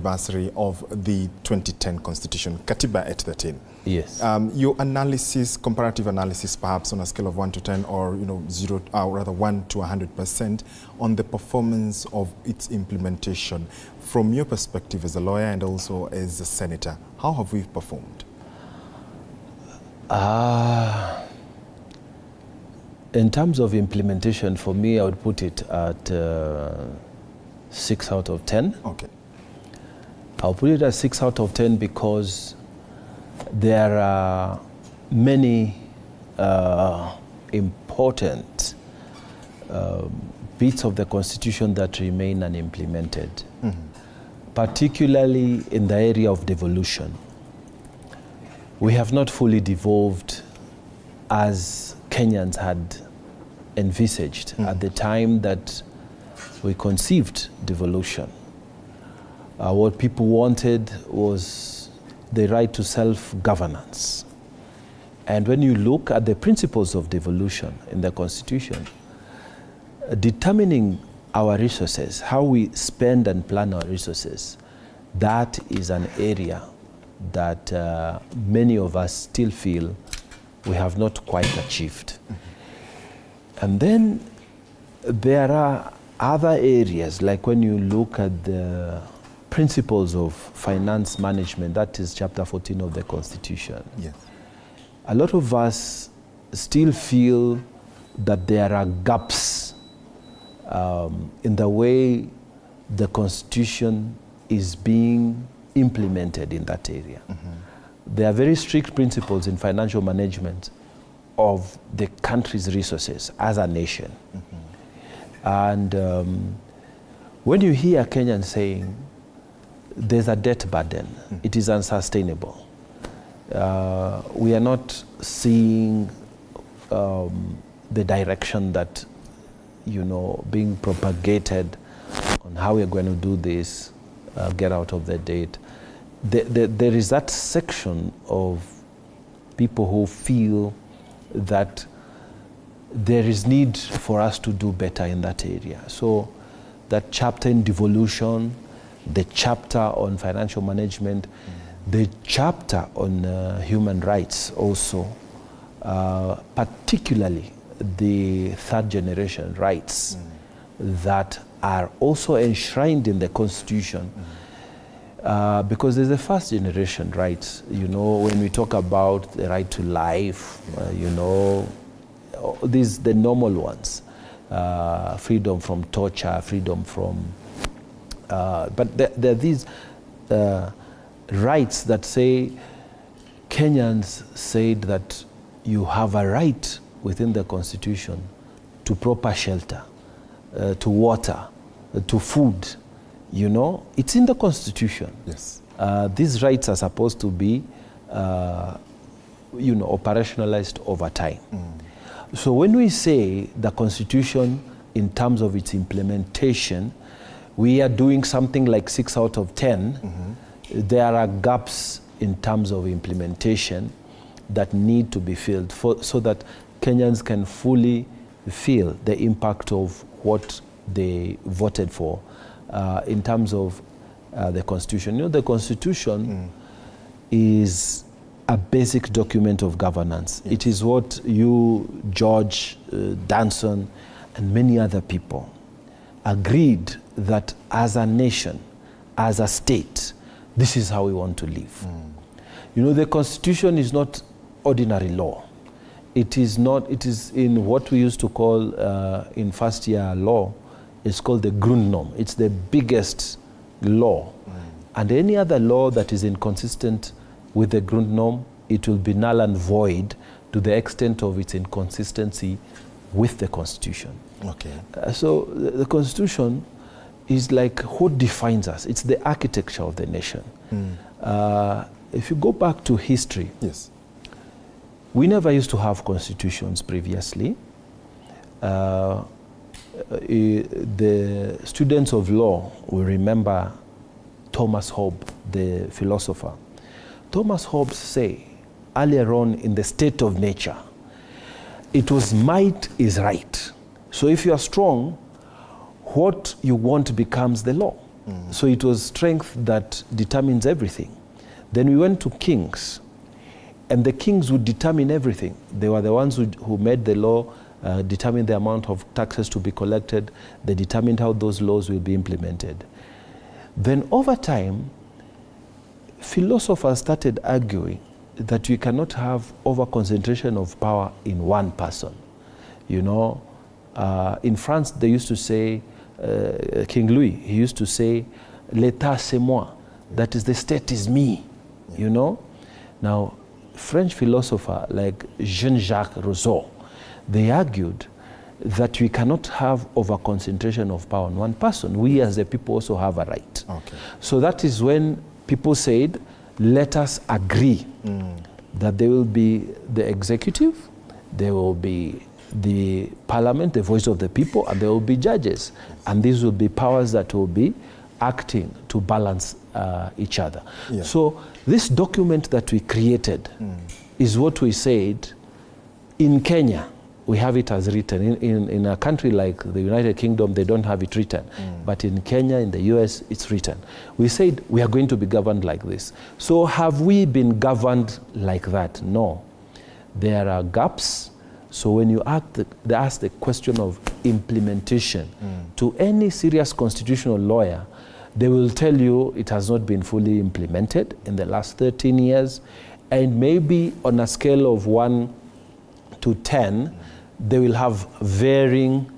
anniversary of the 2010 Constitution, Katiba at 13. Yes. Your analysis, comparative analysis, perhaps on a scale of 1 to 10, or 1 to 100%, on the performance of its implementation, from your perspective as a lawyer and also as a senator, how have we performed? In terms of implementation, for me, I would put it at 6 out of 10. Okay. I'll put it at 6 out of 10 because there are many important bits of the Constitution that remain unimplemented, particularly in the area of devolution. We have not fully devolved as Kenyans had envisaged at the time that we conceived devolution. What people wanted was the right to self-governance. And when you look at the principles of devolution in the Constitution, determining our resources, how we spend and plan our resources, that is an area that many of us still feel we have not quite achieved. And then there are other areas, like when you look at the principles of finance management, that is chapter 14 of the Constitution. Yes. A lot of us still feel that there are gaps in the way the Constitution is being implemented in that area. There are very strict principles in financial management of the country's resources as a nation. And when you hear Kenyans saying there's a debt burden, it is unsustainable. We are not seeing the direction that, being propagated on how we're going to do this, get out of the debt. There is that section of people who feel that there is need for us to do better in that area. So that chapter in devolution, the chapter on financial management, the chapter on human rights also, particularly the third generation rights that are also enshrined in the Constitution. Because there's a first generation rights, when we talk about the right to life, these the normal ones, freedom from torture, freedom from, but there are these rights that say, Kenyans said that you have a right within the Constitution to proper shelter, to water, to food. It's in the Constitution. Yes. These rights are supposed to be, operationalized over time. So when we say the Constitution, in terms of its implementation, we are doing something like 6 out of 10. There are gaps in terms of implementation that need to be filled so that Kenyans can fully feel the impact of what they voted for. In terms of the Constitution. The Constitution is a basic document of governance. Yes. It is what you, George, Danson, and many other people agreed that as a nation, as a state, this is how we want to live. The Constitution is not ordinary law. It is not, it is in what we used to call in first year law, it's called the Grundnorm. It's the biggest law. And any other law that is inconsistent with the Grundnorm, it will be null and void to the extent of its inconsistency with the Constitution. Okay. So the Constitution is like what defines us. It's the architecture of the nation. If you go back to history, yes, we never used to have constitutions previously. The students of law will remember Thomas Hobbes, the philosopher. Thomas Hobbes say earlier on in the state of nature, it was might is right. So if you are strong, what you want becomes the law. So it was strength that determines everything. Then we went to kings, and the kings would determine everything. They were the ones who made the law, determined the amount of taxes to be collected. They determined how those laws will be implemented. Then over time, philosophers started arguing that we cannot have over-concentration of power in one person. You know, in France, they used to say, King Louis, he used to say, "L'État c'est moi," that is, the state is me, you know? Now, French philosopher like Jean-Jacques Rousseau, they argued that we cannot have over-concentration of power on one person. We as the people also have a right. Okay. So that is when people said, let us agree that there will be the executive, there will be the parliament, the voice of the people, and there will be judges. And these will be powers that will be acting to balance each other. Yeah. So this document that we created is what we said in Kenya. We have it as written. In a country like the United Kingdom, they don't have it written. But in Kenya, in the US, it's written. We said we are going to be governed like this. So have we been governed like that? No. There are gaps. So when you ask the question of implementation to any serious constitutional lawyer, they will tell you it has not been fully implemented in the last 13 years. And maybe on a scale of 1 to 10, they will have varying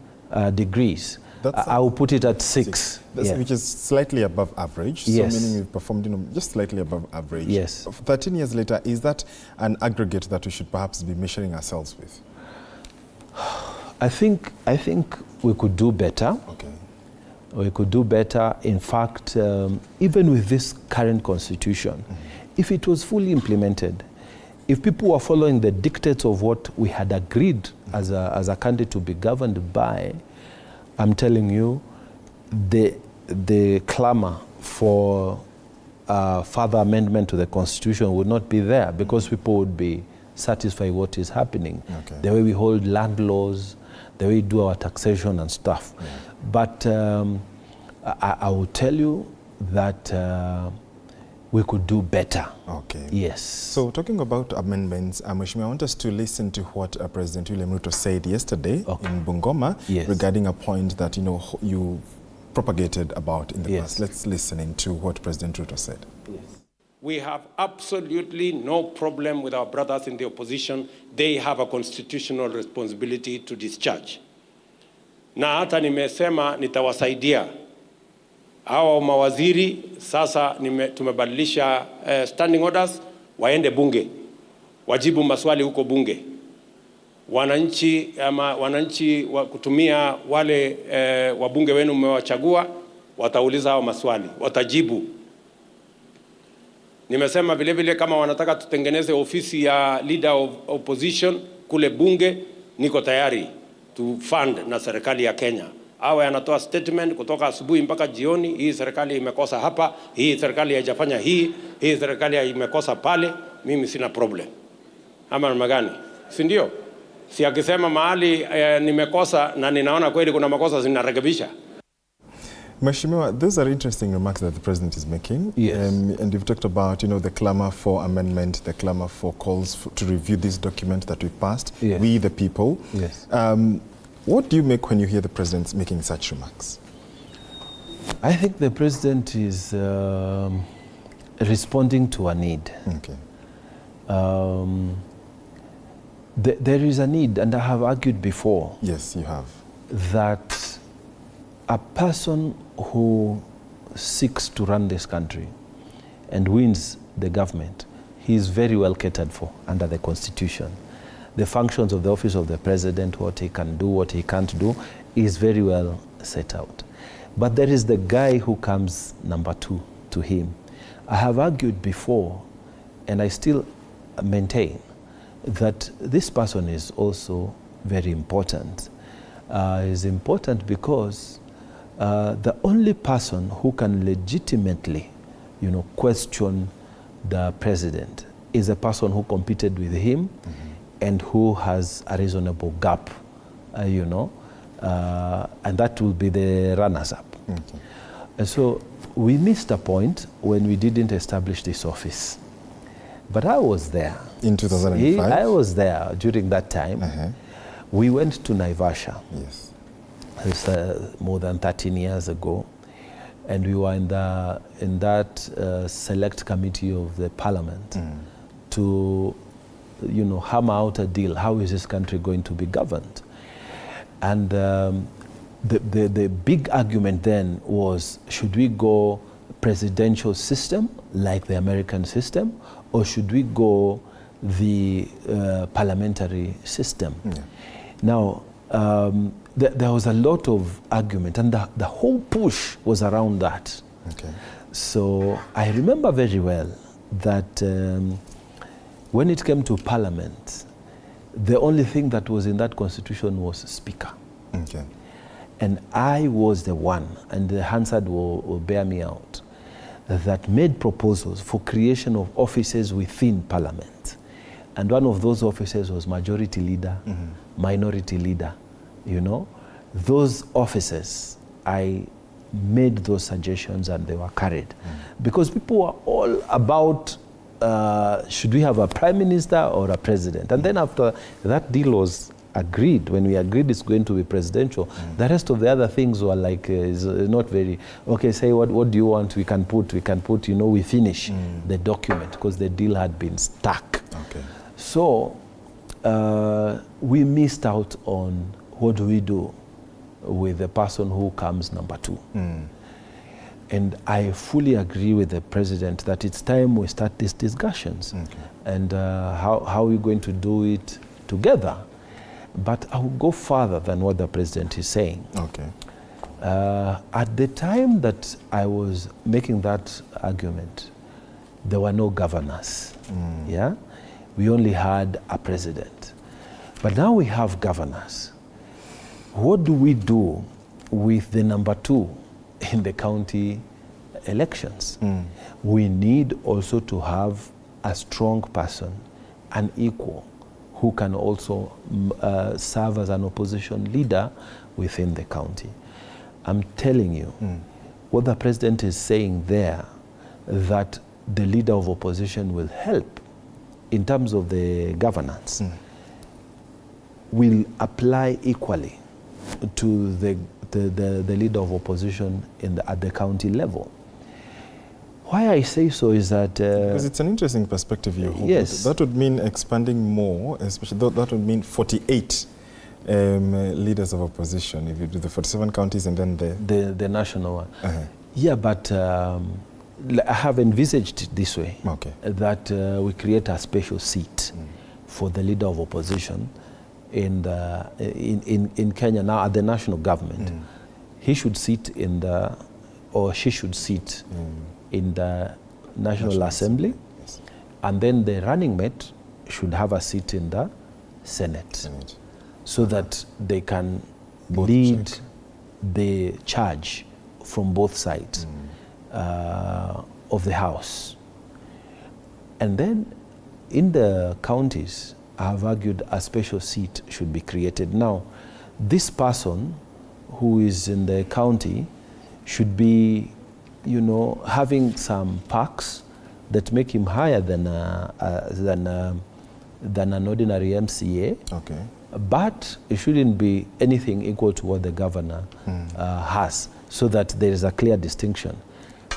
degrees. I will put it at 6. Which is slightly above average. Yes. So meaning you've performed just slightly above average. Yes. 13 years later, is that an aggregate that we should perhaps be measuring ourselves with? I think we could do better. Okay. We could do better. In fact, even with this current constitution, if it was fully implemented, if people were following the dictates of what we had agreed as a country to be governed by, I'm telling you, the clamor for further amendment to the constitution would not be there, because people would be satisfied with what is happening. Okay. The way we hold land laws, the way we do our taxation and stuff. Yeah. But I will tell you that we could do better. Okay. Yes. So talking about amendments, Mheshimiwa, I want us to listen to what President William Ruto said yesterday in Bungoma regarding a point that you propagated about in the past. Let's listen into what President Ruto said. Yes. We have absolutely no problem with our brothers in the opposition. They have a constitutional responsibility to discharge. Na hata nimesema nitawasaidia. Hawa mawaziri sasa tumebadilisha standing orders, waende bunge, wajibu maswali huko bunge. Wananchi kutumia wale wabunge wenu mmewachagua, watauliza hao maswali, watajibu. Nimesema vile vile kama wanataka tutengeneze ofisi ya leader of opposition kule bunge, niko tayari to fund na serikali ya Kenya. Awe anatoa statement kutoka asubuhi mpaka jioni, hii serikali imekosa hapa, hii serikali haijafanya hii serikali imekosa pale, mimi sina problem. Ama namna gani? Si ndio? Si akisema mahali nimekosa na ninaona kweli kuna makosa zinarekebisha. Mheshimiwa, those are interesting remarks that the President is making. Yes. And you've talked about, the clamor for amendment, the clamor for calls to review this document that we passed, we the people. Yes. What do you make when you hear the President making such remarks? I think the President is responding to a need. Okay. There is a need, and I have argued before. Yes, you have. That a person who seeks to run this country and wins the government, he is very well catered for under the Constitution. The functions of the office of the President, what he can do, what he can't do, is very well set out. But there is the guy who comes number 2 to him. I have argued before, and I still maintain, that this person is also very important. Is important because the only person who can legitimately, question the President is a person who competed with him and who has a reasonable gap, and that will be the runners-up. And so we missed a point when we didn't establish this office. But I was there. In 2005? I was there during that time. We went to Naivasha. Yes. It's more than 13 years ago. And we were in that select committee of the parliament to, hammer out a deal. How is this country going to be governed? And the big argument then was, should we go presidential system like the American system, or should we go the parliamentary system? Yeah. Now, there was a lot of argument, and the whole push was around that. Okay. So I remember very well that when it came to parliament, the only thing that was in that constitution was speaker. Okay. And I was the one, and the Hansard will bear me out, that made proposals for creation of offices within parliament. And one of those offices was majority leader, minority leader. Those offices, I made those suggestions and they were carried. Because people were all about, should we have a prime minister or a president? And then after that deal was agreed, when we agreed it's going to be presidential, the rest of the other things were like, is not very, okay, say what do you want, we can put, we finish the document because the deal had been stuck. Okay. So we missed out on what do we do with the person who comes number 2. And I fully agree with the president that it's time we start these discussions. Okay. And how are we going to do it together? But I will go further than what the president is saying. Okay. At the time that I was making that argument, there were no governors. Yeah? We only had a president. But now we have governors. What do we do with the number 2 in the county elections? We need also to have a strong person, an equal, who can also serve as an opposition leader within the county. I'm telling you, what the president is saying there, that the leader of opposition will help in terms of the governance, will apply equally to the leader of opposition at the county level. Why I say so is that... because it's an interesting perspective you hold. Yes. That would mean expanding more, especially that would mean 48 leaders of opposition, if you do the 47 counties and then the national one. Yeah, but I have envisaged it this way, that we create a special seat for the leader of opposition in Kenya now at the national government. He should sit or she should sit in the National Assembly, yes. And then the running mate should have a seat in the Senate. So that they can lead the charge from both sides of the House. And then in the counties, I have argued a special seat should be created. Now, this person who is in the county should be, having some perks that make him higher than an ordinary MCA. Okay. But it shouldn't be anything equal to what the governor has, so that there is a clear distinction.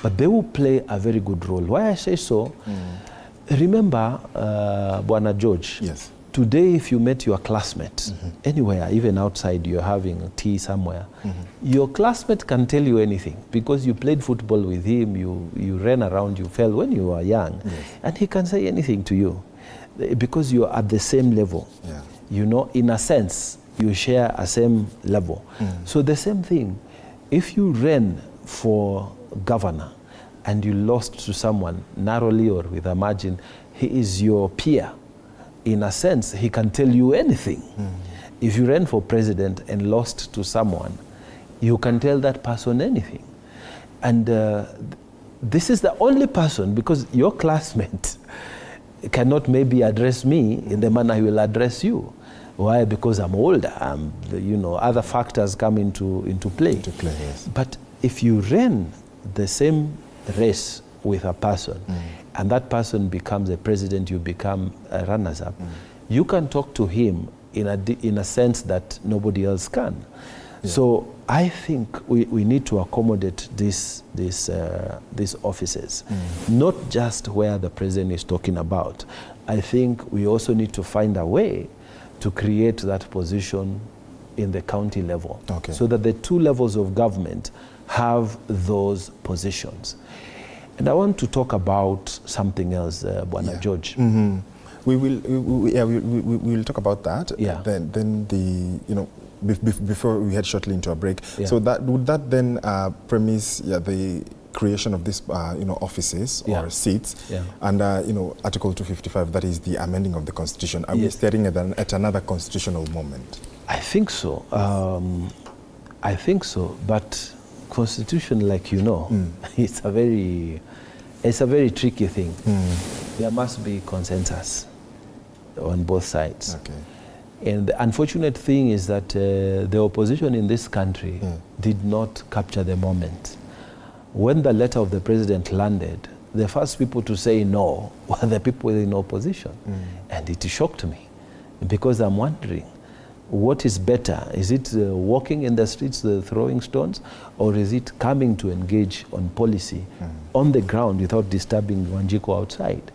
But they will play a very good role. Why I say so, remember, Bwana George, yes. Today if you met your classmate, anywhere, even outside, you're having tea somewhere, your classmate can tell you anything, because you played football with him, you ran around, you fell when you were young, and he can say anything to you, because you're at the same level. Yeah. In a sense, you share a same level. So the same thing, if you ran for governor and you lost to someone narrowly or with a margin, he is your peer. In a sense, he can tell you anything. If you ran for president and lost to someone, you can tell that person anything. And this is the only person, because your classmate cannot maybe address me in the manner he will address you. Why? Because I'm older. Other factors come into play. Yes. But if you ran the same race with a person, and that person becomes a president, you become a runners-up, you can talk to him in a sense that nobody else can. Yeah. So I think we need to accommodate these offices, not just where the president is talking about. I think we also need to find a way to create that position in the county level, so that the two levels of government have those positions. And I want to talk about something else, Bwana George. We will talk about that. Yeah. Then before we head shortly into a break. Yeah. So would that then premise the creation of these offices or seats under Article 255, that is the amending of the Constitution? Are we staring at another constitutional moment? I think so. I think so. But Constitution, like it's a very tricky thing. There must be consensus on both sides. Okay. And the unfortunate thing is that the opposition in this country did not capture the moment. When the letter of the president landed, the first people to say no were the people in opposition. And it shocked me, because I'm wondering, what is better? Is it walking in the streets throwing stones, or is it coming to engage on policy on the ground without disturbing Wanjiku outside?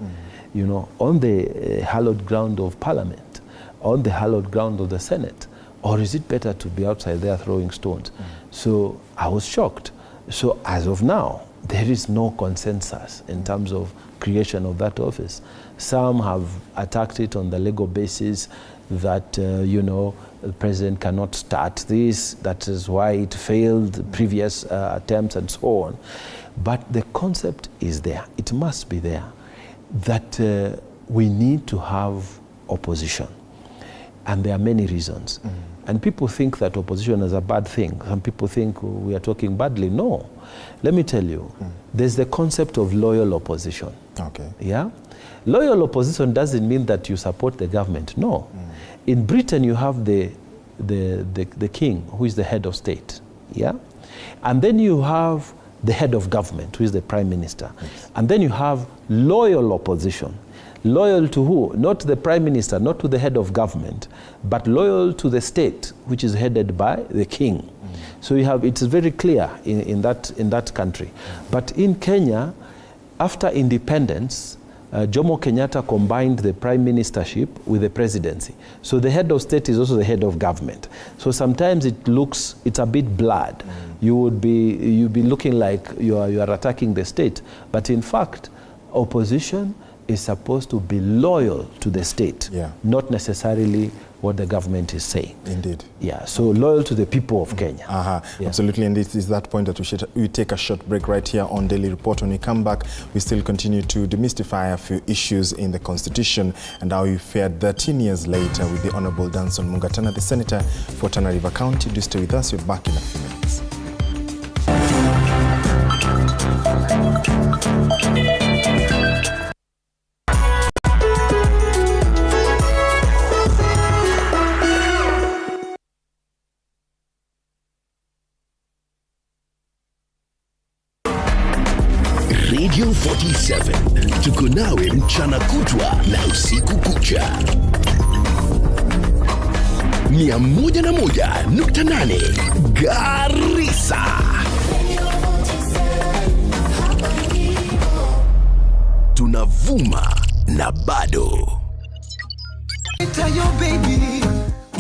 On the hallowed ground of Parliament, on the hallowed ground of the Senate? Or is it better to be outside there throwing stones? So I was shocked. So as of now, there is no consensus in terms of creation of that office. Some have attacked it on the legal basis that, the president cannot start this. That is why it failed previous attempts and so on. But the concept is there. It must be there that we need to have opposition. And there are many reasons. And people think that opposition is a bad thing. Some people think we are talking badly. No. Let me tell you, there's the concept of loyal opposition. Okay. Yeah? Loyal opposition doesn't mean that you support the government. No. In Britain, you have the king, who is the head of state. Yeah? And then you have the head of government, who is the prime minister. Yes. And then you have loyal opposition. Loyal to who? Not to the prime minister, not to the head of government, but loyal to the state, which is headed by the king. So you have, it's very clear in that country. But in Kenya, after independence, Jomo Kenyatta combined the prime ministership with the presidency. So the head of state is also the head of government. So sometimes it's a bit blurred. You'd be looking like you are attacking the state. But in fact, opposition is supposed to be loyal to the state, not necessarily what the government is saying. Indeed. Yeah, so loyal to the people of Kenya. Absolutely, and it is that point that we take a short break right here on Daily Report. When we come back, we still continue to demystify a few issues in the Constitution and how we fared 13 years later with the Honorable Danson Mungatana, the Senator for Tana River County. Do stay with us, we're back in a few minutes. Radio 47 tuko nawe mchana kutwa na usiku kucha. 101.8 Garissa. Tunavuma na bado.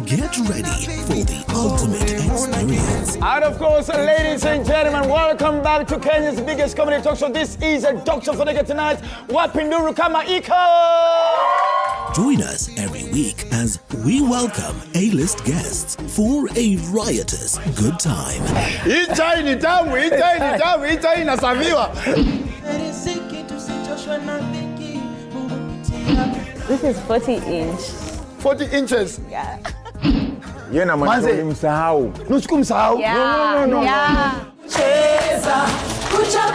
Get ready for the ultimate experience. And of course, ladies and gentlemen, welcome back to Kenya's biggest comedy talk show. This is a Dr. Fonega tonight. Wapinduru kama iko. Join us every week as we welcome A-list guests for a riotous good time. Itai ni tamu, itai inasaviwa. This is 40 inch. 40 inches. Yeah. Yena manze msahau. Nusiku msahau. No. Cheza, kucha,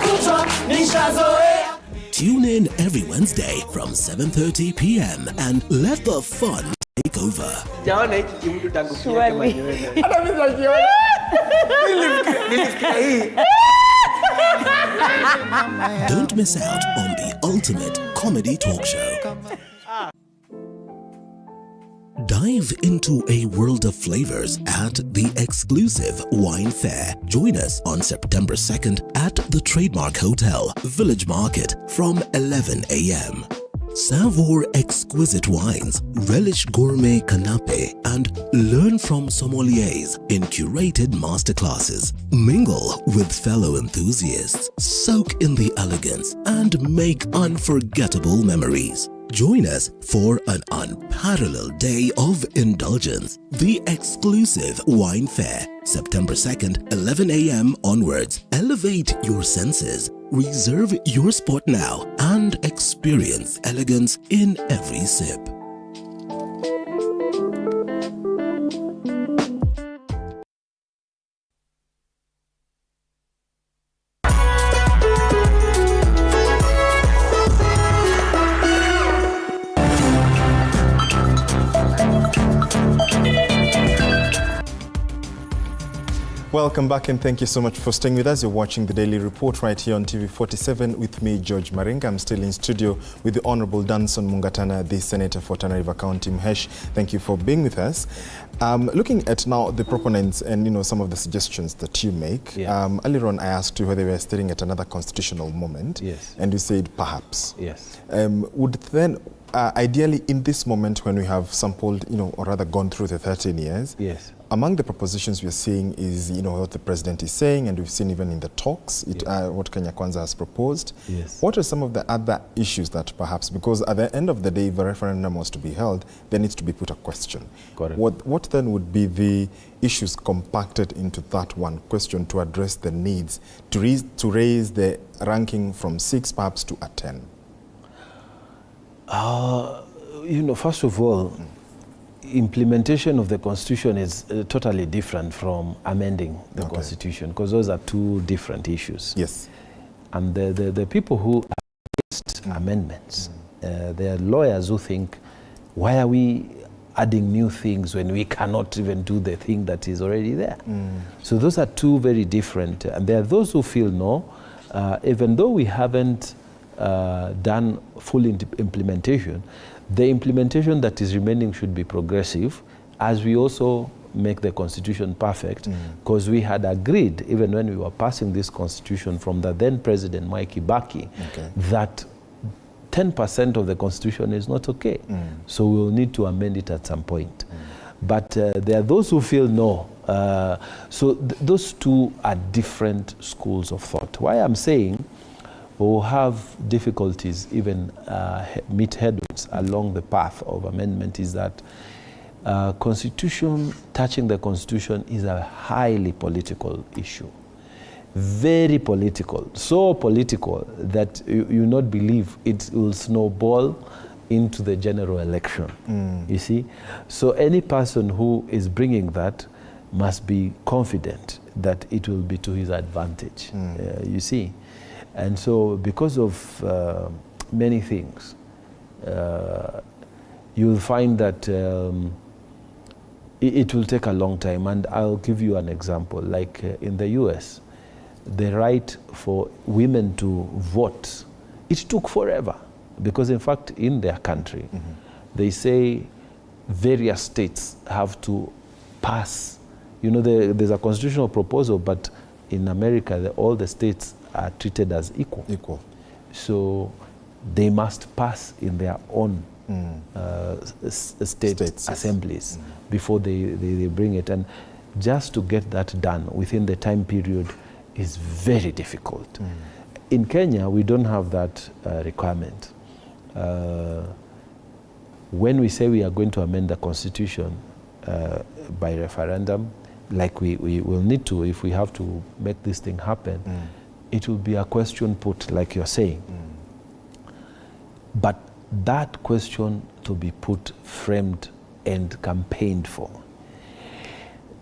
nishazoea. Tune in every Wednesday from 7:30 p.m. and let the fun take over. Jaona hiki kimudu tangu kia kama nywele. Hata mimi nakiona. Nilifikia hii. Don't miss out on the ultimate comedy talk show. Dive into a world of flavors at the exclusive Wine Fair. Join us on September 2nd at the Trademark Hotel, Village Market from 11 a.m. Savour exquisite wines, relish gourmet canapé, and learn from sommeliers in curated masterclasses. Mingle with fellow enthusiasts, soak in the elegance, and make unforgettable memories. Join us for an unparalleled day of indulgence. The exclusive Wine Fair, September 2nd, 11 a.m. onwards. Elevate your senses. Reserve your spot now and experience elegance in every sip. Welcome back and thank you so much for staying with us. You're watching the Daily Report right here on TV47 with me, George Maringa. I'm still in studio with the Honorable Danson Mungatana, the Senator for Tana River County, Mhesh. Thank you for being with us. Looking at now the proponents and some of the suggestions that you make. Yeah. Earlier on I asked you whether we were staring at another constitutional moment. Yes. And you said perhaps. Yes. Would then ideally in this moment when we have sampled, or rather gone through the 13 years, Yes. among the propositions we are seeing is, what the president is saying, and we've seen even in the talks, what Kenya Kwanza has proposed. Yes. What are some of the other issues that perhaps, because at the end of the day, if a referendum was to be held, there needs to be put a question. Correct. What then would be the issues compacted into that one question to address the needs, to raise the ranking from 6 perhaps to a 10? First of all, implementation of the Constitution is totally different from amending the Constitution, because those are two different issues. Yes. And the people who are against amendments, there are lawyers who think, why are we adding new things when we cannot even do the thing that is already there? So those are two very different. And there are those who feel no, even though we haven't done full implementation, the implementation that is remaining should be progressive, as we also make the Constitution perfect, because we had agreed, even when we were passing this Constitution from the then President Mwai Kibaki, that 10% of the Constitution is not okay. So we will need to amend it at some point. But there are those who feel no. So those two are different schools of thought. Why I'm saying we'll have difficulties, even meet headwinds along the path of amendment, is that touching the Constitution is a highly political issue. Very political. So political that you not believe it will snowball into the general election. You see? So any person who is bringing that must be confident that it will be to his advantage. You see? And so because of many things, you'll find that it will take a long time. And I'll give you an example. Like in the US, the right for women to vote, it took forever. Because in fact, in their country, they say various states have to pass. There's a constitutional proposal, but in America, all the states are treated as equal. So they must pass in their own state assemblies before they bring it. And just to get that done within the time period is very difficult. In Kenya, we don't have that requirement. When we say we are going to amend the Constitution by referendum, like we will need to, if we have to make this thing happen, it will be a question put, like you're saying. But that question to be put, framed, and campaigned for,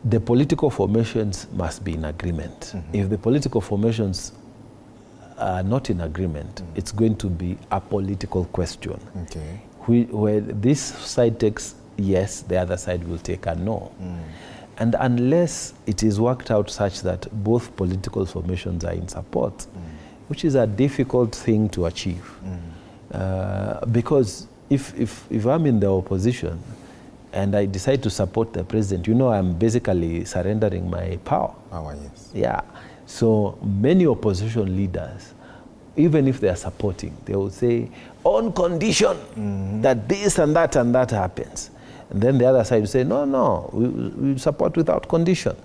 the political formations must be in agreement. If the political formations are not in agreement, it's going to be a political question. Where this side takes yes, the other side will take a no. And unless it is worked out such that both political formations are in support, which is a difficult thing to achieve. Because if I'm in the opposition and I decide to support the president, you know, I'm basically surrendering my power. Power, yes. Yeah. So many opposition leaders, even if they are supporting, they will say, on condition that this and that happens. And then the other side will say, no, we support without condition.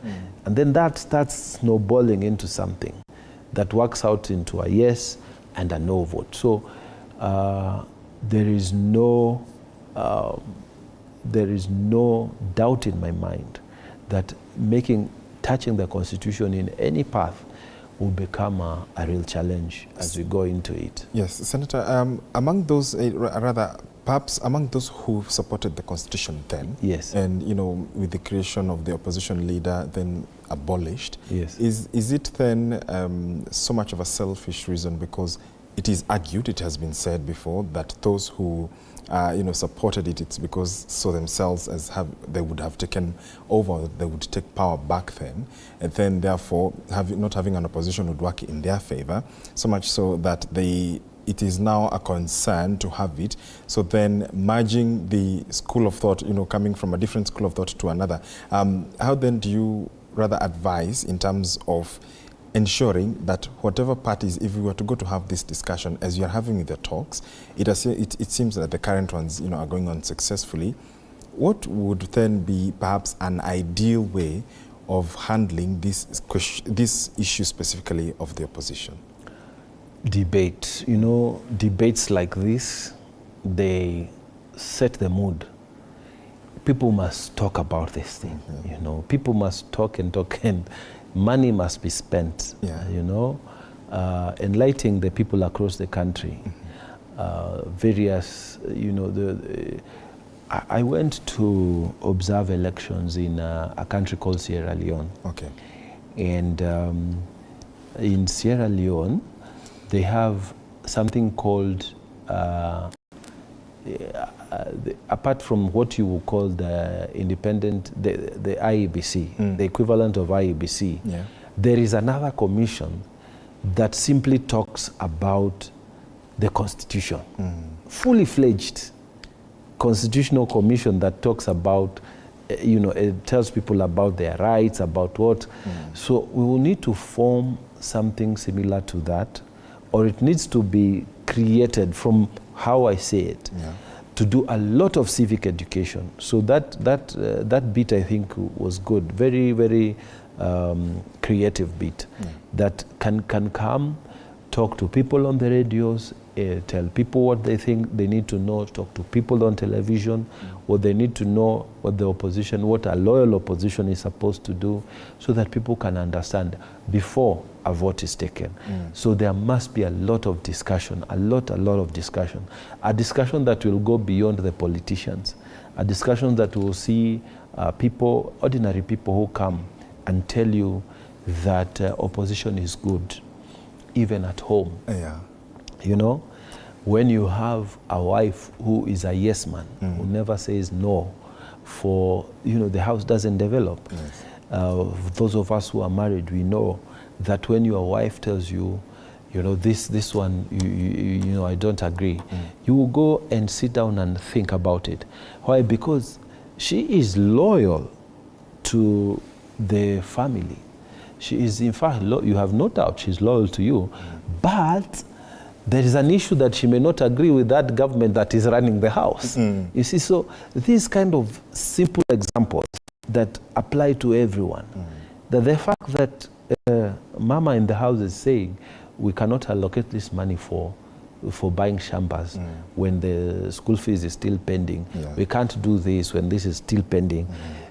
And then that starts snowballing into something that works out into a yes and a no vote. So there is no doubt in my mind that touching the Constitution in any path will become a real challenge as we go into it. Yes, Senator, among those, perhaps among those who supported the Constitution then, yes, and you know, with the creation of the opposition leader then abolished, yes, is it then so much of a selfish reason? Because it is argued, it has been said before, that those who supported it, it's because saw themselves as they would have taken over, they would take power back then, and then therefore not having an opposition would work in their favor, so much so that it is now a concern to have it. So then merging the school of thought, coming from a different school of thought to another, how then do you rather advise in terms of ensuring that whatever parties, if we were to go to have this discussion, as you are having the talks, it seems that the current ones are going on successfully, what would then be perhaps an ideal way of handling this issue specifically of the opposition? Debate. Debates like this, they set the mood. People must talk about this thing, People must talk and money must be spent, enlightening the people across the country. I went to observe elections in a country called Sierra Leone. Okay. And in Sierra Leone, they have something called, apart from what you would call the independent, the IEBC, the equivalent of IEBC, there is another commission that simply talks about the Constitution. Fully fledged constitutional commission that talks about, it tells people about their rights, about what. So we will need to form something similar to that, or it needs to be created from how I say it, to do a lot of civic education. So that bit I think was good, very, very creative bit that can come, talk to people on the radios, tell people what they think they need to know, talk to people on television, what they need to know, what a loyal opposition is supposed to do, so that people can understand before a vote is taken. So there must be a lot of discussion, a lot of discussion. A discussion that will go beyond the politicians, a discussion that will see ordinary people who come and tell you that opposition is good, even at home. When you have a wife who is a yes man, who never says no, the house doesn't develop. Those of us who are married, we know that when your wife tells you, this one, I don't agree, you will go and sit down and think about it. Why? Because she is loyal to the family. She is, in fact, you have no doubt she's loyal to you, but there is an issue that she may not agree with that government that is running the house. You see, so these kind of simple examples that apply to everyone. That the fact that Mama in the house is saying, we cannot allocate this money for buying shambas when the school fees is still pending. We can't do this when this is still pending.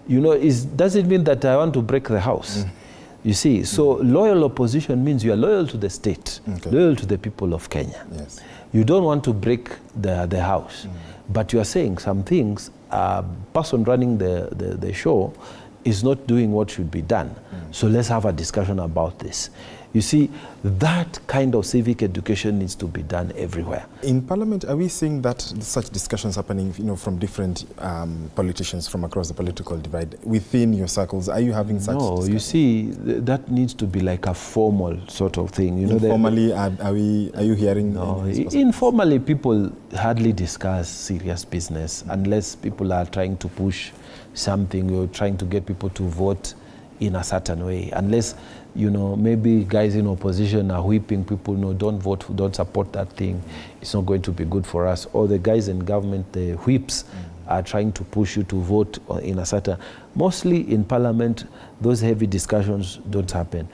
Does it mean that I want to break the house? You see, so loyal opposition means you are loyal to the state, loyal to the people of Kenya. You don't want to break the house, but you are saying some things, a person running the show is not doing what should be done. So let's have a discussion about this. You see, that kind of civic education needs to be done everywhere. In Parliament, are we seeing that such discussions happening, from different politicians from across the political divide within your circles? Are you having such discussions? No, you see, that needs to be like a formal sort of thing. Informally, are you hearing? No, informally, people hardly discuss serious business unless people are trying to push something or trying to get people to vote in a certain way. Unless, maybe guys in opposition are whipping people, no, don't vote, don't support that thing. It's not going to be good for us. Or the guys in government, the whips, are trying to push you to vote in a certain... Mostly in Parliament, those heavy discussions don't happen.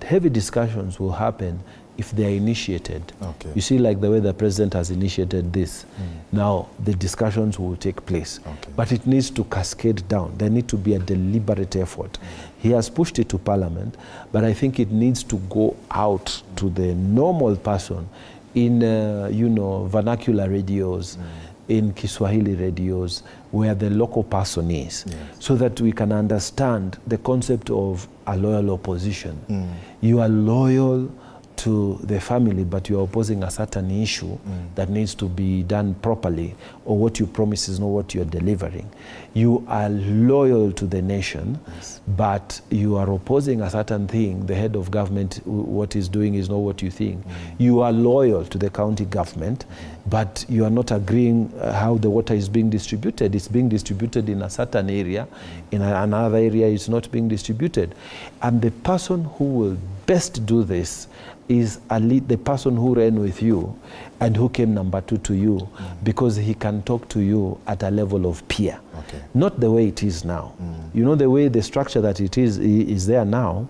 Heavy discussions will happen if they are initiated. Okay. You see, like the way the president has initiated this, now the discussions will take place. Okay. But it needs to cascade down. There needs to be a deliberate effort. He has pushed it to Parliament, but I think it needs to go out to the normal person in, vernacular radios, in Kiswahili radios, where the local person is, so that we can understand the concept of a loyal opposition. You are loyal to the family, but you are opposing a certain issue that needs to be done properly, or what you promise is not what you are delivering. You are loyal to the nation, but you are opposing a certain thing. The head of government, what he's doing is not what you think. You are loyal to the county government, but you are not agreeing how the water is being distributed. It's being distributed in a certain area, in another area it's not being distributed. And the person who will best do this is the person who ran with you and who came number 2 to you, because he can talk to you at a level of peer. Okay. Not the way it is now. The way the structure that it is there now,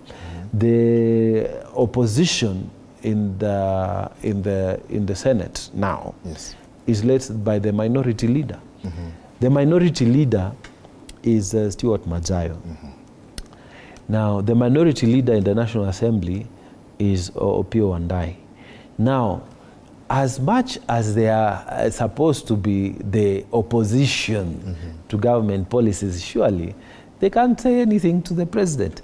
the opposition in the Senate now is led by the minority leader. The minority leader is Stuart Majayo. Now, the minority leader in the National Assembly is Opio Wandai. Now, as much as they are supposed to be the opposition to government policies, surely they can't say anything to the president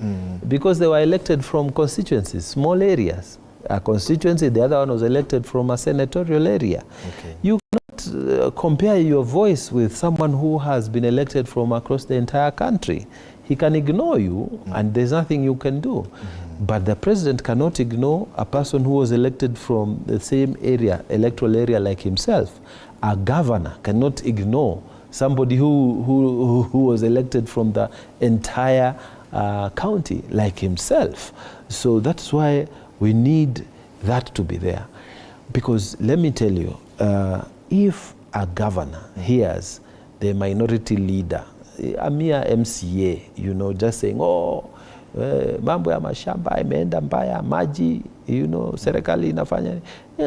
because they were elected from constituencies, small areas. A constituency, the other one was elected from a senatorial area. Okay. You cannot compare your voice with someone who has been elected from across the entire country. He can ignore you and there's nothing you can do. But the president cannot ignore a person who was elected from the same area, electoral area like himself. A governor cannot ignore somebody who was elected from the entire county like himself. So that's why we need that to be there. Because let me tell you, if a governor hears the minority leader, a mere MCA, just saying, mambo ya mashamba imeenda mbaya, maji, serikali inafanya,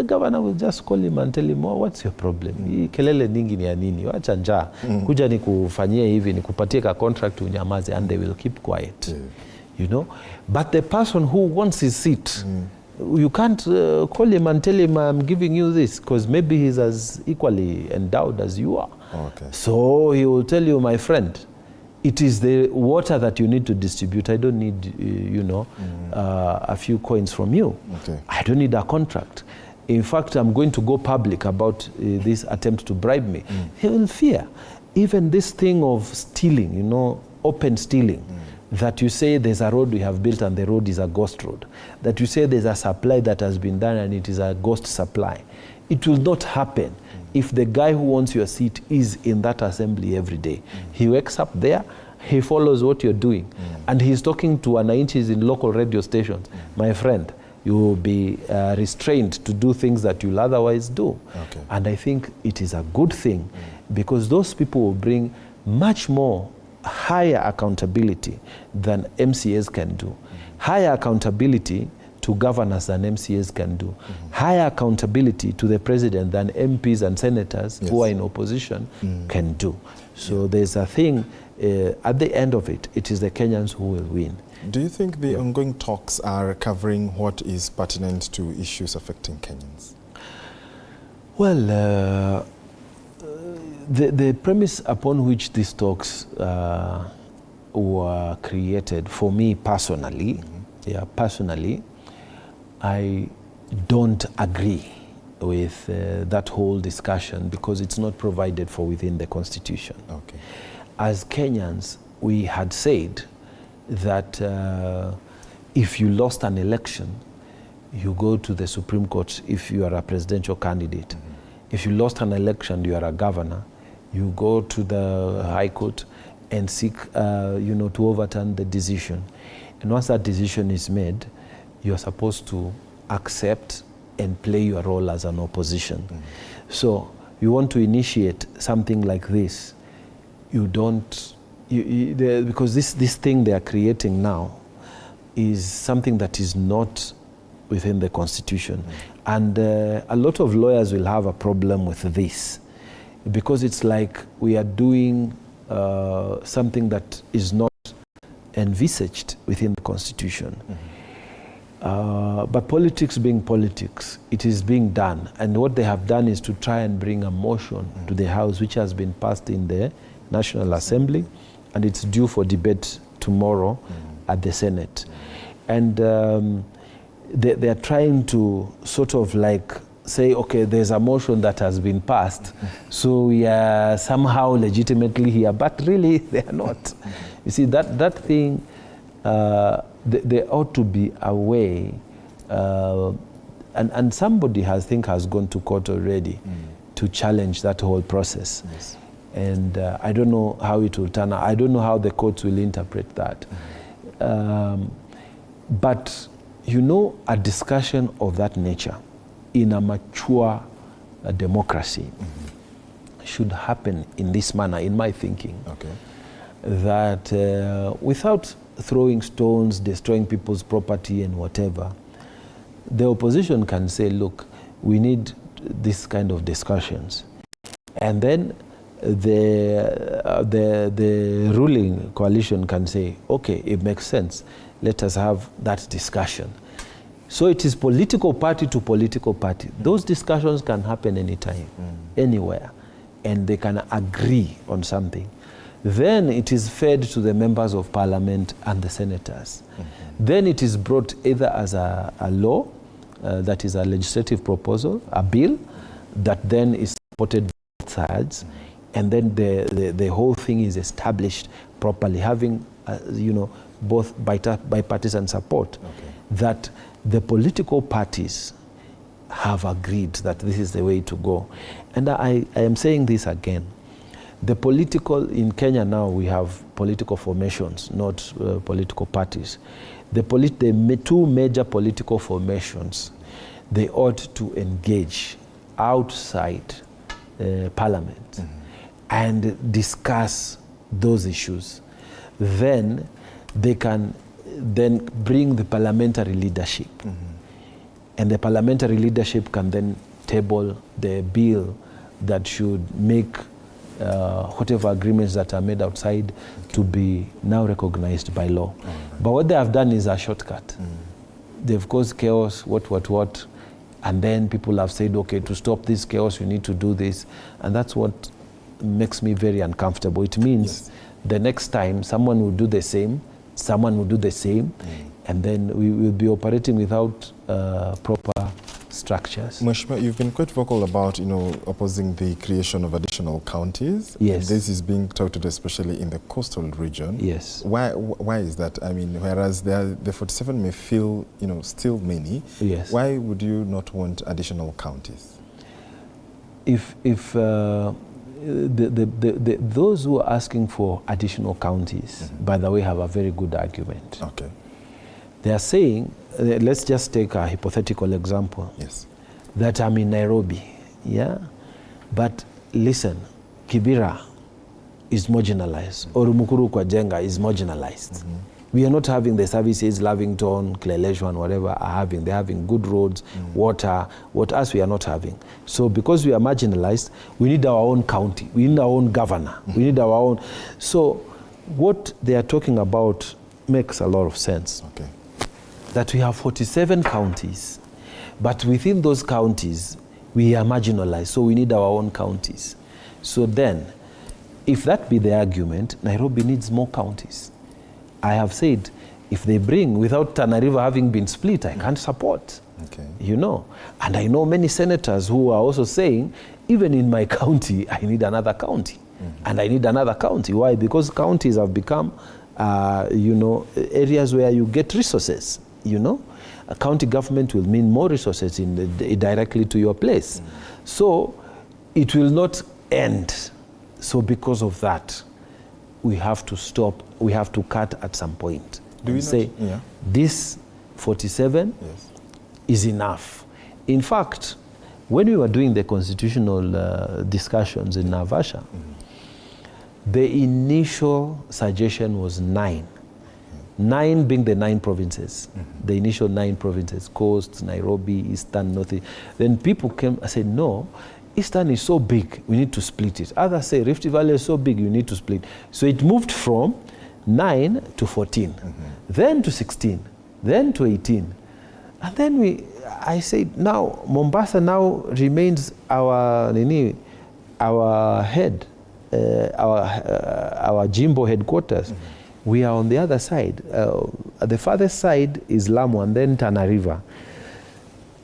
governor will just call him and tell him, what's your problem? Hii kelele ningi ni ya nini? Wacha njaa. Kuja ni kufanyia hivi, ni kupatie ka contract unyamaze, and they will keep quiet. But the person who wants his seat, you can't call him and tell him, I'm giving you this, because maybe he's as equally endowed as you are. Okay. So he will tell you, my friend, it is the water that you need to distribute. I don't need, a few coins from you. Okay. I don't need a contract. In fact, I'm going to go public about this attempt to bribe me. He will fear. Even this thing of stealing, open stealing, that you say there's a road we have built and the road is a ghost road, that you say there's a supply that has been done and it is a ghost supply. It will not happen if the guy who wants your seat is in that assembly every day. He wakes up there, he follows what you're doing, and he's talking to wananchis in local radio stations. My friend, you will be restrained to do things that you'll otherwise do. Okay. And I think it is a good thing because those people will bring much more higher accountability than MCAs can do. Higher accountability to governors than MCAs can do. Higher accountability to the president than MPs and senators who are in opposition can do. So there's a thing, at the end of it, it is the Kenyans who will win. Do you think the ongoing talks are covering what is pertinent to issues affecting Kenyans? Well, the premise upon which these talks were created, for me personally, I don't agree with that whole discussion because it's not provided for within the Constitution. Okay. As Kenyans, we had said that if you lost an election, you go to the Supreme Court if you are a presidential candidate. Mm-hmm. If you lost an election, you are a governor, you go to the High Court and seek, to overturn the decision. And once that decision is made, you're supposed to accept and play your role as an opposition. Mm-hmm. So you want to initiate something like this, you don't, because this thing they are creating now is something that is not within the Constitution. Mm-hmm. And a lot of lawyers will have a problem with this because it's like we are doing something that is not envisaged within the Constitution. Mm-hmm. But politics being politics, it is being done. And what they have done is to try and bring a motion to the House, which has been passed in the National Assembly, and it's due for debate tomorrow at the Senate. And they are trying to sort of like say, okay, there's a motion that has been passed, so we are somehow legitimately here, but really they are not. You see, that thing, there ought to be a way, and somebody has gone to court already to challenge that whole process. Yes. And I don't know how it will turn out. I don't know how the courts will interpret that. But, a discussion of that nature in a mature democracy should happen in this manner, in my thinking. Okay. That without throwing stones, destroying people's property and whatever, the opposition can say, look, we need this kind of discussions. And then the ruling coalition can say, okay, it makes sense. Let us have that discussion. So it is political party to political party. Those discussions can happen anytime, anywhere, and they can agree on something. Then it is fed to the members of parliament and the senators. Then it is brought either as a law, that is a legislative proposal, a bill, that then is supported by both sides, and then the whole thing is established properly, having both bipartisan support. Okay. That the political parties have agreed that this is the way to go. And I am saying this again. In Kenya now, we have political formations, not political parties. The two major political formations, they ought to engage outside parliament and discuss those issues. Then they can bring the parliamentary leadership. And the parliamentary leadership can then table the bill that should make whatever agreements that are made outside to be now recognized by law. But what they have done is a shortcut. They've caused chaos, what, and then people have said, okay, to stop this chaos, you need to do this. And that's what makes me very uncomfortable. It means the next time someone will do the same, and then we will be operating without proper structures. Mheshimiwa, you've been quite vocal about, opposing the creation of additional counties. Yes. This is being touted especially in the coastal region. Yes. Why is that? I mean, whereas the 47 may feel, still many. Yes. Why would you not want additional counties? If those who are asking for additional counties, by the way, have a very good argument. Okay. They are saying, let's just take a hypothetical example. Yes. That I'm in Nairobi, yeah? But listen, Kibera is marginalized, or Mukuru kwa Jenga is marginalized. We are not having the services Lavington, Cleleshwan, whatever are having. They're having good roads, water, what else we are not having. So because we are marginalized, we need our own county, we need our own governor, we need our own. So what they are talking about makes a lot of sense. Okay. That we have 47 counties, but within those counties, we are marginalized, so we need our own counties. So then, if that be the argument, Nairobi needs more counties. I have said, if they bring, without Tana River having been split, I can't support. Okay. You know, and I know many senators who are also saying, even in my county, I need another county. And I need another county. Why? Because counties have become, you know, areas where you get resources, you know. A county government will mean more resources directly to your place. So it will not end. So because of that, we have to stop, we have to cut at some point. Do we say, this 47 is enough. In fact, when we were doing the constitutional discussions in Naivasha, the initial suggestion was 9. 9 being the 9 provinces, the initial 9 provinces, Coast, Nairobi, Eastern, North. Then people came and said, no, Eastern is so big, we need to split it. Others say Rift Valley is so big, you need to split. So it moved from 9 to 14, then to 16, then to 18. And then I said, now Mombasa now remains our head, our Jimbo headquarters. We are on the other side. The farthest side is Lamu and then Tana River.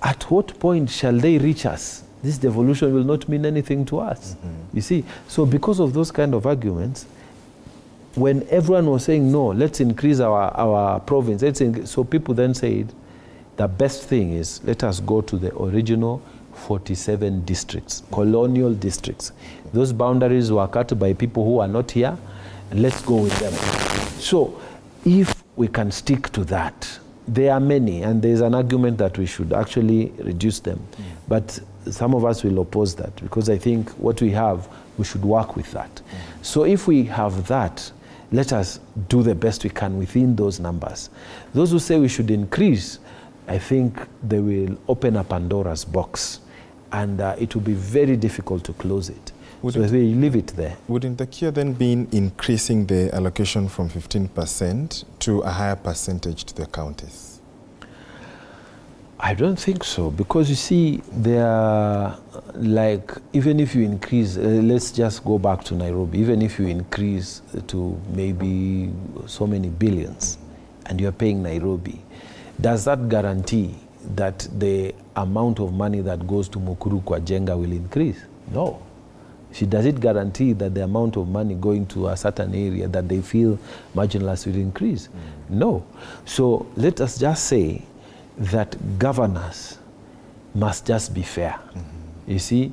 At what point shall they reach us? This devolution will not mean anything to us. You see, so because of those kind of arguments, when everyone was saying, no, let's increase our province, so people then said, the best thing is, let us go to the original 47 districts, colonial districts. Those boundaries were cut by people who are not here, and let's go with them. So if we can stick to that, there are many, and there's an argument that we should actually reduce them. But some of us will oppose that, because I think what we have, we should work with that. So if we have that, let us do the best we can within those numbers. Those who say we should increase, I think they will open a Pandora's box, and it will be very difficult to close it. So we leave it there. Wouldn't the cure then be increasing the allocation from 15% to a higher percentage to the counties? I don't think so, because you see, there are, like, even if you increase, let's just go back to Nairobi, even if you increase to maybe so many billions and you're paying Nairobi, does that guarantee that the amount of money that goes to Mukuru kwa Jenga will increase? No. Does it guarantee that the amount of money going to a certain area that they feel marginalized will increase? No. So let us just say that governors must just be fair, you see?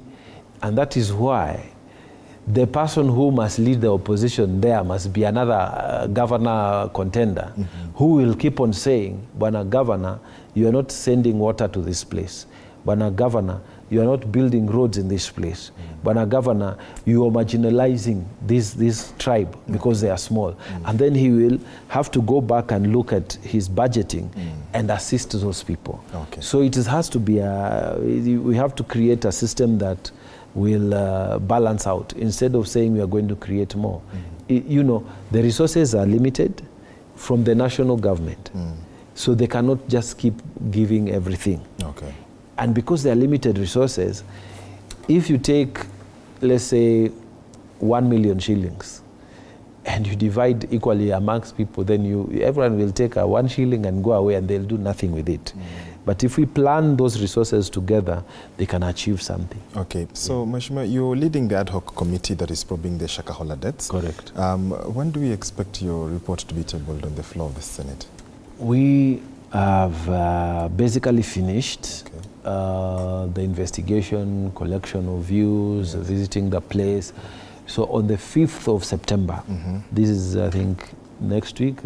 And that is why the person who must lead the opposition there must be another governor contender who will keep on saying, Bwana Governor, you are not sending water to this place. Bwana Governor, you are not building roads in this place. Bwana Governor, you are marginalizing this tribe because they are small. And then he will have to go back and look at his budgeting and assist those people. Okay. So it has to be, we have to create a system that will balance out, instead of saying we are going to create more. You know, the resources are limited from the national government. So they cannot just keep giving everything. Okay. And because they are limited resources, if you take, let's say, 1 million shillings, and you divide equally amongst people, then everyone will take 1 shilling and go away, and they'll do nothing with it. But if we plan those resources together, they can achieve something. Okay, so Mheshimiwa, you're leading the ad hoc committee that is probing the Shakahola debts. Correct. When do we expect your report to be tabled on the floor of the Senate? We have basically finished the investigation, collection of views, visiting the place. So on the 5th of September, this is, I think, next week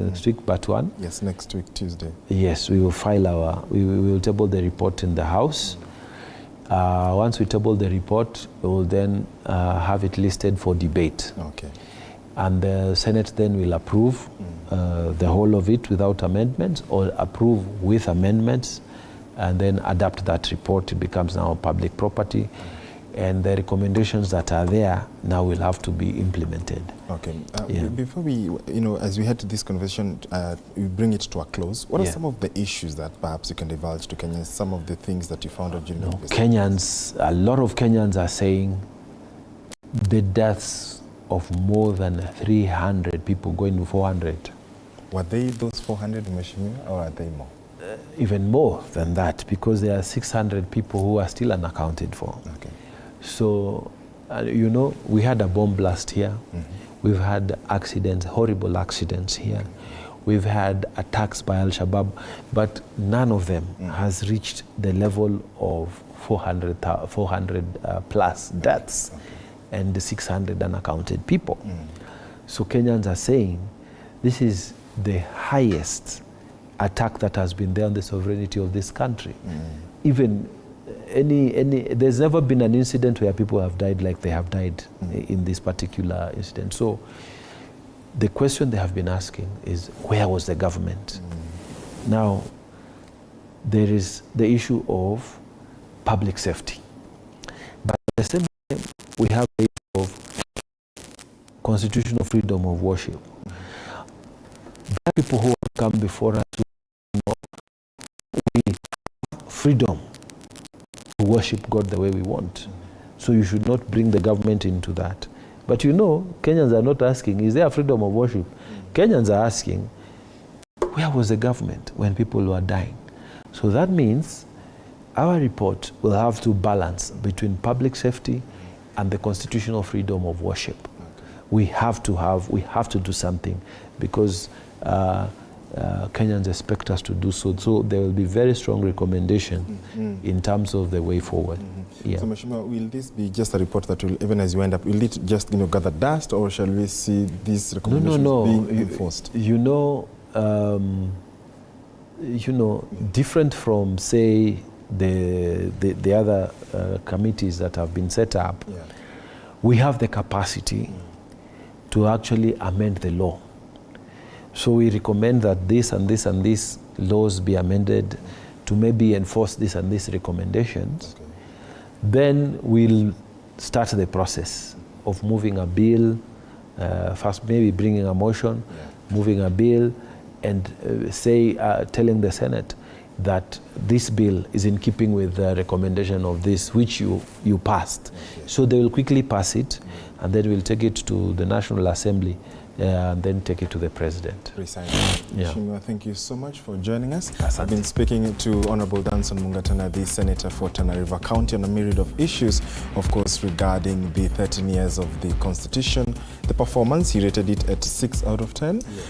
part 1. Yes, next week, Tuesday. Yes, we will file we will table the report in the House. Once we table the report, we will then have it listed for debate. Okay. And the Senate then will approve the whole of it without amendments, or approve with amendments, and then adapt that report. It becomes now public property. And the recommendations that are there now will have to be implemented. Okay. Before we, as we head to this conversation, we bring it to a close. What are some of the issues that perhaps you can divulge to Kenyans? Some of the things that you found out during the Kenyans, a lot of Kenyans are saying the deaths of more than 300 people, going to 400. Were they those 400, Mheshimiwa, or are they more? even more than that, because there are 600 people who are still unaccounted for. Okay. So, you know, we had a bomb blast here. We've had accidents, horrible accidents here. We've had attacks by Al-Shabaab, but none of them has reached the level of 400 plus deaths and the 600 unaccounted people. So Kenyans are saying this is the highest attack that has been there on the sovereignty of this country. Even there's never been an incident where people have died like they have died in this particular incident. So the question they have been asking is, where was the government? Now, there is the issue of public safety. But at the same time, we have the issue of constitutional freedom of worship. There are people who have come before us who know we have freedom to worship God the way we want. So you should not bring the government into that. But you know, Kenyans are not asking, is there freedom of worship? Kenyans are asking, where was the government when people were dying? So that means our report will have to balance between public safety and the constitutional freedom of worship. We have to do something, because Kenyans expect us to do so. So there will be very strong recommendation in terms of the way forward. Yeah. So, Mheshimiwa, will this be just a report that will, even as you end up, will it just gather dust, or shall we see these recommendations being enforced? You know, different from, say, the other committees that have been set up, we have the capacity to actually amend the law. So we recommend that this and this and these laws be amended to maybe enforce this and these recommendations. Okay. Then we'll start the process of moving a bill, first maybe bringing a motion, moving a bill, and telling the Senate that this bill is in keeping with the recommendation of this, which you passed. Okay. So they will quickly pass it, and then we'll take it to the National Assembly, and then take it to the President. Precisely. Yeah. Shimwa, thank you so much for joining us. I've been speaking to Honorable Danson Mungatana, the Senator for Tana River County, on a myriad of issues, of course, regarding the 13 years of the Constitution. The performance, he rated it at 6 out of 10. Yeah.